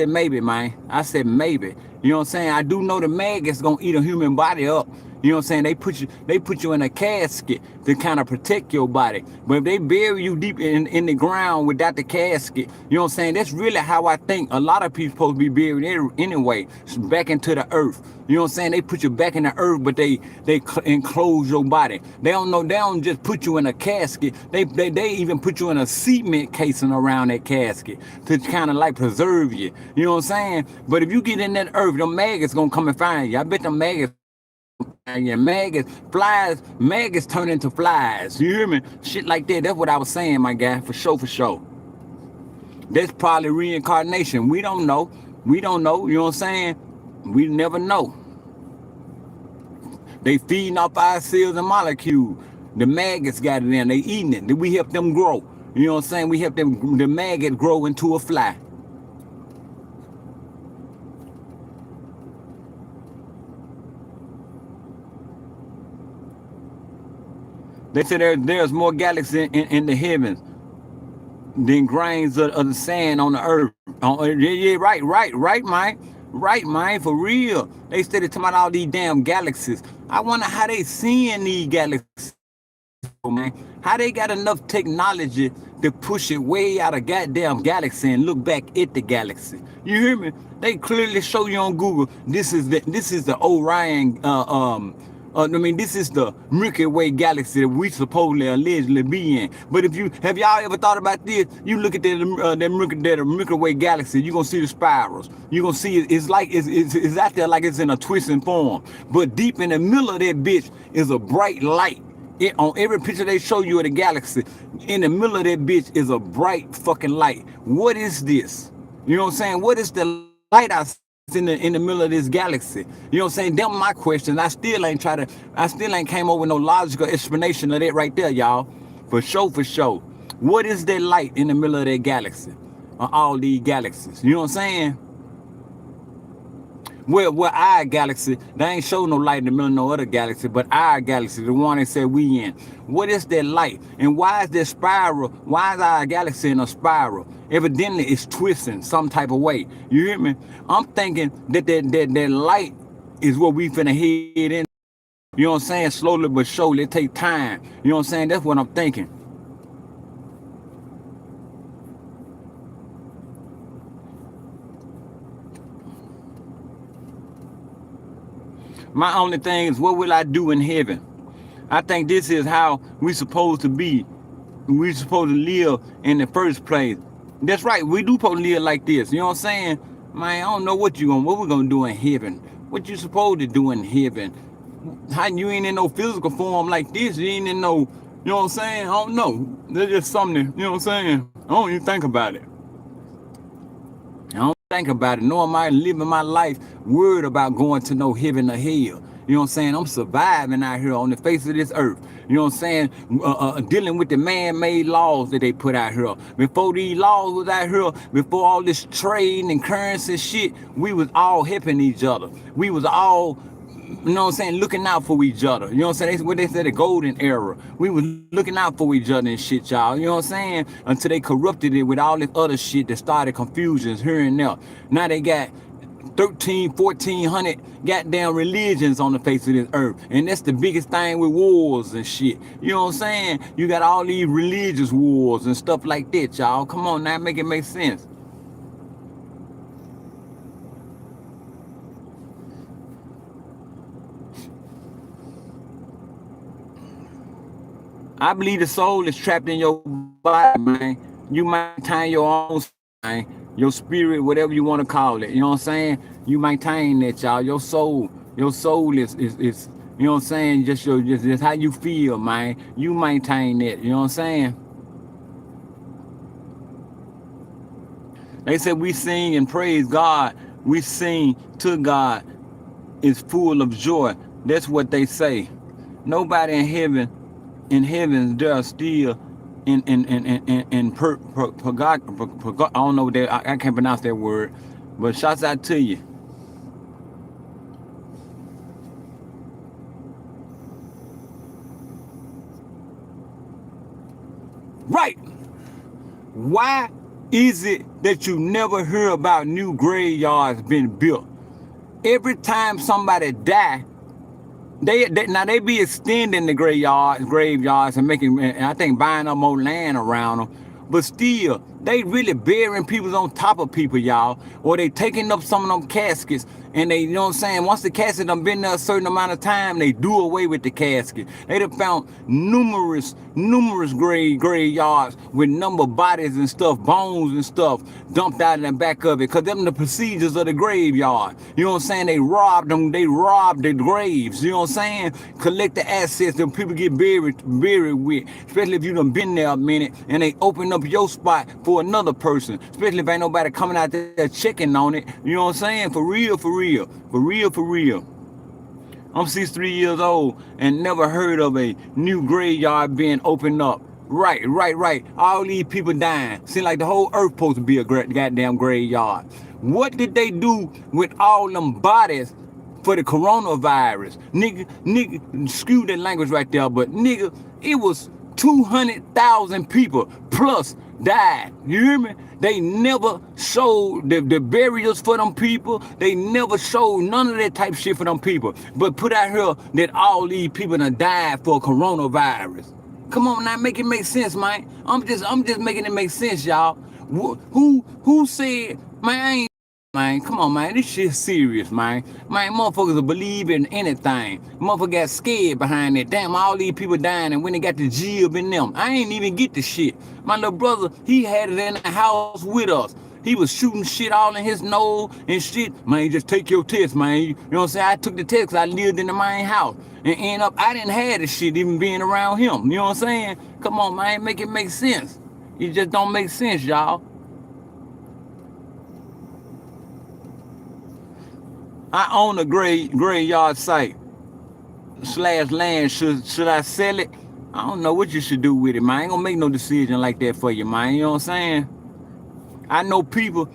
maybe, man. I said maybe. You know what I'm saying? I do know the maggots gonna eat a human body up. You know what I'm saying? They put you in a casket to kind of protect your body. But if they bury you deep in the ground without the casket, you know what I'm saying? That's really how I think a lot of people supposed to be buried anyway, back into the earth. You know what I'm saying? They put you back in the earth, but they enclose your body. They don't just put you in a casket. They even put you in a cement casing around that casket to kind of like preserve you. You know what I'm saying? But if you get in that earth, them maggots gonna come and find you. I bet them maggots and your maggots turn into flies. You hear me? Shit like that. That's what I was saying, my guy. For sure, for sure. That's probably reincarnation. We don't know. We don't know. You know what I'm saying? We never know. They feeding off our cells and molecules. The maggots got it in. They eating it. We help them grow. You know what I'm saying? We help them, the maggot grow into a fly. They said there's more galaxies in the heavens than grains of the sand on the earth. Yeah, right, man. Right, man, for real. They started talking about all these damn galaxies. I wonder how they seeing these galaxies, man. How they got enough technology to push it way out of goddamn galaxy and look back at the galaxy. You hear me? They clearly show you on Google. This is the Orion. This is the Milky Way galaxy that we supposedly allegedly be in. But have y'all ever thought about this? You look at that Milky Way galaxy, you're gonna see the spirals. You're gonna see it's out there like it's in a twisting form. But deep in the middle of that bitch is a bright light. On every picture they show you of the galaxy, in the middle of that bitch is a bright fucking light. What is this? You know what I'm saying? What is the light I see in the middle of this galaxy? You know what I'm saying? Them my questions. I still ain't came up with no logical explanation of that right there, y'all. For sure. What is that light in the middle of that galaxy? All these galaxies. You know what I'm saying? Well, our galaxy, they ain't show no light in the middle of no other galaxy, but our galaxy, the one they said we in. What is that light? And why is that spiral? Why is our galaxy in a spiral? Evidently, it's twisting some type of way. You hear me? I'm thinking that light is what we finna head in. You know what I'm saying? Slowly but surely, it take time. You know what I'm saying? That's what I'm thinking. My only thing is, what will I do in heaven? I think this is how we supposed to be. We supposed to live in the first place. That's right. We do supposed to live like this. You know what I'm saying? Man, I don't know what we're gonna do in heaven. What you supposed to do in heaven? How you ain't in no physical form like this? You ain't in no, you know what I'm saying? I don't know. There's just something, you know what I'm saying? I don't even think about it. I don't think about it, nor am I living my life worried about going to no heaven or hell. You know what I'm saying? I'm surviving out here on the face of this earth. You know what I'm saying? Dealing with the man-made laws that they put out here. Before these laws was out here, before all this trade and currency shit, we was all helping each other. We was all, you know what I'm saying, looking out for each other. You know what I'm saying? That's what they said, the golden era. We was looking out for each other and shit, y'all. You know what I'm saying? Until they corrupted it with all this other shit that started confusions here and there. Now they got 1,400 goddamn religions on the face of this earth. And that's the biggest thing with wars and shit. You know what I'm saying? You got all these religious wars and stuff like that, y'all. Come on now, make it make sense. I believe the soul is trapped in your body, man. You maintain your own, man. Your spirit, whatever you want to call it. You know what I'm saying? You maintain that, y'all. Your soul is you know what I'm saying? Just how you feel, man. You maintain that. You know what I'm saying? They said we sing and praise God. We sing to God is full of joy. That's what they say. Nobody in heaven. In heaven, there are still I don't know that I can't pronounce that word, but shouts out to you. Right. Why is it that you never hear about new graveyards being built? Every time somebody die, They now they be extending the graveyards and making, and I think buying up more land around them. But still, they really burying people on top of people, y'all. Or they taking up some of them caskets and they, you know what I'm saying, once the casket done been there a certain amount of time, they do away with the casket. They done found numerous graveyards with number bodies and stuff, bones and stuff dumped out in the back of it. Cause them the procedures of the graveyard. You know what I'm saying? They robbed the graves, you know what I'm saying? Collect the assets that people get buried with, especially if you done been there a minute and they open up your spot for another person, especially if ain't nobody coming out there checking on it, you know what I'm saying? For real. I'm 63 years old and never heard of a new graveyard being opened up. Right. All these people dying. Seem like the whole earth supposed to be a goddamn graveyard. What did they do with all them bodies for the coronavirus? Nigga, excuse that language right there, but nigga, it was 200,000 people plus died. You hear me? They never showed the burials for them people. They never showed none of that type shit for them people. But put out here that all these people done died for coronavirus. Come on now, make it make sense, man. I'm just making it make sense, y'all. Who said, man, I ain't. Man, come on, man. This shit's serious, man. Man, motherfuckers will believe in anything. Motherfucker got scared behind it. Damn, all these people dying, and when they got the jib in them, I ain't even get the shit. My little brother, he had it in the house with us. He was shooting shit all in his nose and shit. Man, just take your test, man. You know what I'm saying? I took the test because I lived in the main house. And end up, I didn't have the shit even being around him. You know what I'm saying? Come on, man. Make it make sense. It just don't make sense, y'all. I own a graveyard site / land. Should I sell it? I don't know what you should do with it, man. I ain't gonna make no decision like that for you, man. You know what I'm saying? I know people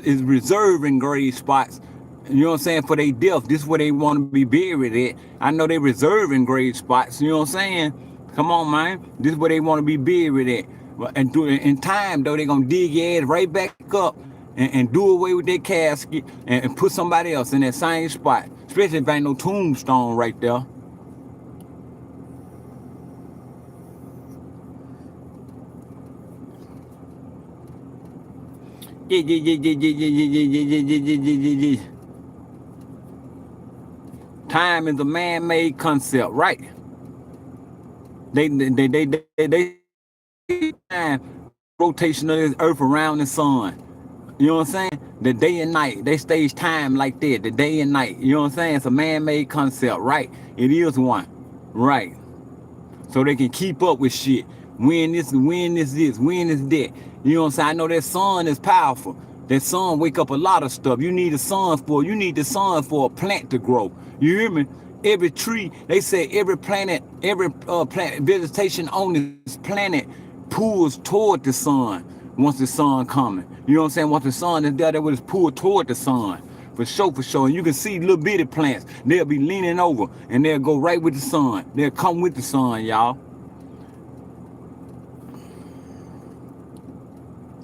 is reserving grave spots, you know what I'm saying, for their death. This is where they want to be buried at. I know they reserving grave spots, you know what I'm saying? Come on, man. This is where they want to be buried at. And in time, though, they gonna dig your ass right back up and do away with their casket and put somebody else in that same spot. Especially if ain't no tombstone right there. Yeah. Time is a man-made concept, right? They time rotation of this earth around the sun. You know what I'm saying? The day and night. They stage time like that. The day and night. You know what I'm saying? It's a man-made concept, right? It is one. Right. So they can keep up with shit. When is this, when is that. You know what I'm saying? I know that sun is powerful. That sun wake up a lot of stuff. You need the sun for a plant to grow. You hear me? Every tree, they say every plant vegetation on this planet pulls toward the sun once the sun coming. You know what I'm saying? Once the sun is there, they will just pull toward the sun. For sure. And you can see little bitty plants. They'll be leaning over and they'll go right with the sun. They'll come with the sun, y'all.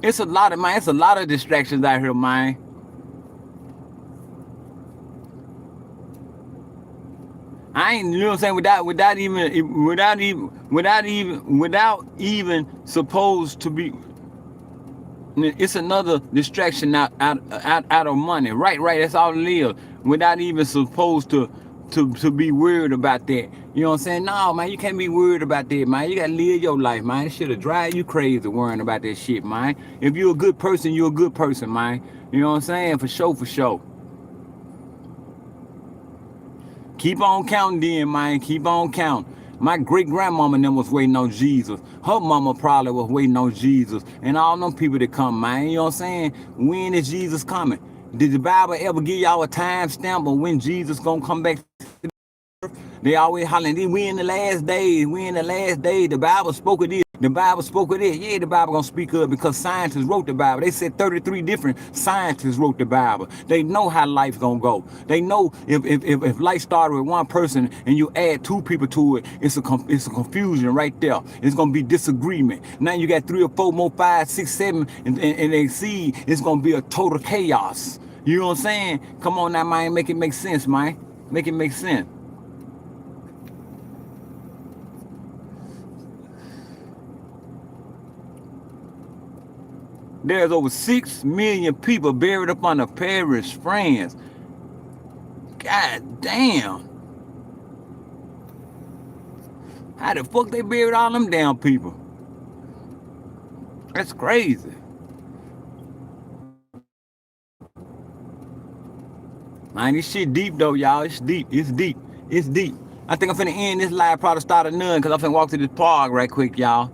It's a lot of distractions out here, man. I ain't, you know what I'm saying, without even supposed to be. It's another distraction out of money. Right. That's all it is. Without even supposed to be worried about that. You know what I'm saying? No, man, you can't be worried about that, man. You gotta live your life, man. It should have drive you crazy worrying about that shit, man. If you're a good person, you're a good person, man. You know what I'm saying? For sure. Keep on counting then, man. Keep on counting. My great-grandmama and them was waiting on Jesus. Her mama probably was waiting on Jesus. And all them people that come, man. You know what I'm saying? When is Jesus coming? Did the Bible ever give y'all a time stamp of when Jesus gonna come back? They always hollering, we in the last days. The Bible spoke of this. Yeah, the Bible gonna speak of it because scientists wrote the Bible. They said 33 different scientists wrote the Bible. They know how life's gonna go. They know if life started with one person and you add two people to it, it's a confusion right there. It's gonna be disagreement. Now you got 3 or 4 more, 5, 6, 7, and they see it's gonna be a total chaos. You know what I'm saying? Come on now, man, make it make sense, man. Make it make sense. There's over 6 million people buried up under Paris, France. God damn. How the fuck they buried all them damn people? That's crazy. Man, this shit deep though, y'all. It's deep. It's deep. It's deep. I think I'm finna end this live, probably start a none, because I'm finna walk to this park right quick, y'all.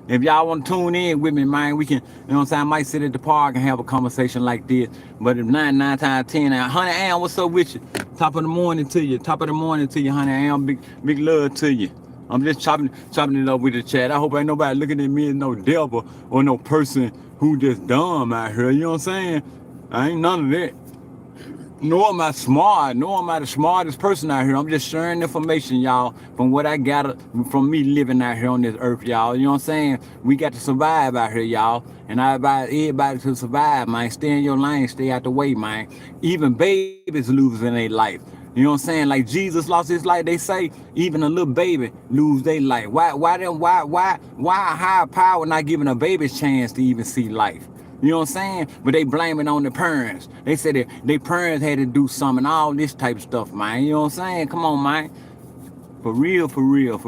If y'all want to tune in with me, man, we can, you know what I'm saying? I might sit at the park and have a conversation like this. But if 9 times 10, Honey Am, what's up with you? Top of the morning to you. Top of the morning to you, Honey Am. Big love to you. I'm just chopping it up with the chat. I hope ain't nobody looking at me as no devil or no person who just dumb out here. You know what I'm saying? I ain't none of that. Nor am I smart, nor am I the smartest person out here. I'm just sharing information, y'all, from what I got from me living out here on this earth, y'all. You know what I'm saying? We got to survive out here, y'all. And I advise everybody to survive, man. Stay in your lane, stay out the way, man. Even babies losing their life. You know what I'm saying? Like Jesus lost his life, they say, even a little baby lose their life. Why a higher power not giving a baby a chance to even see life? You know what I'm saying? But they blame it on the parents. They said that their parents had to do something, all this type of stuff, man. You know what I'm saying? Come on, man. For real, y'all.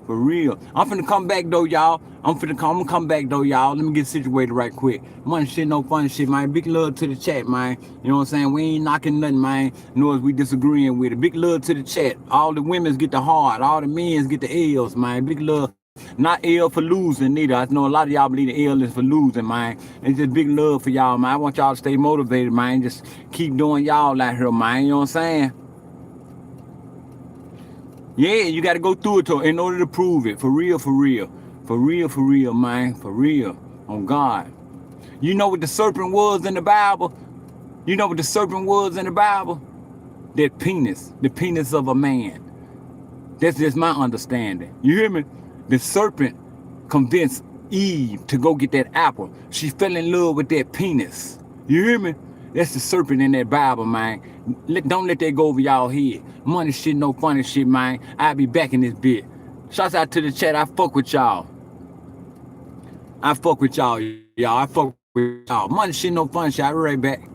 For real. I'm finna come back though, y'all. I'm gonna come back though, y'all. Let me get situated right quick. Money shit, no fun shit, man. Big love to the chat, man. You know what I'm saying? We ain't knocking nothing, man. Nor is we disagreeing with it. Big love to the chat. All the women's get the heart. All the men's get the L's, man. Big love. Not L for losing neither. I know a lot of y'all believe the L is for losing, man. It's just big love for y'all, man. I want y'all to stay motivated, man. Just keep doing y'all out here, man. You know what I'm saying? Yeah, you got to go through it in order to prove it. For real, man. For real. On God. You know what the serpent was in the Bible? You know what the serpent was in the Bible? That penis. The penis of a man. That's just my understanding. You hear me? The serpent convinced Eve to go get that apple. She fell in love with that penis. You hear me? That's the serpent in that Bible, man. Don't let that go over y'all head. Money shit, no funny shit, man. I'll be back in this bit. Shouts out to the chat. I fuck with y'all. Y'all. I fuck with y'all. Money shit, no fun shit. I'll be right back.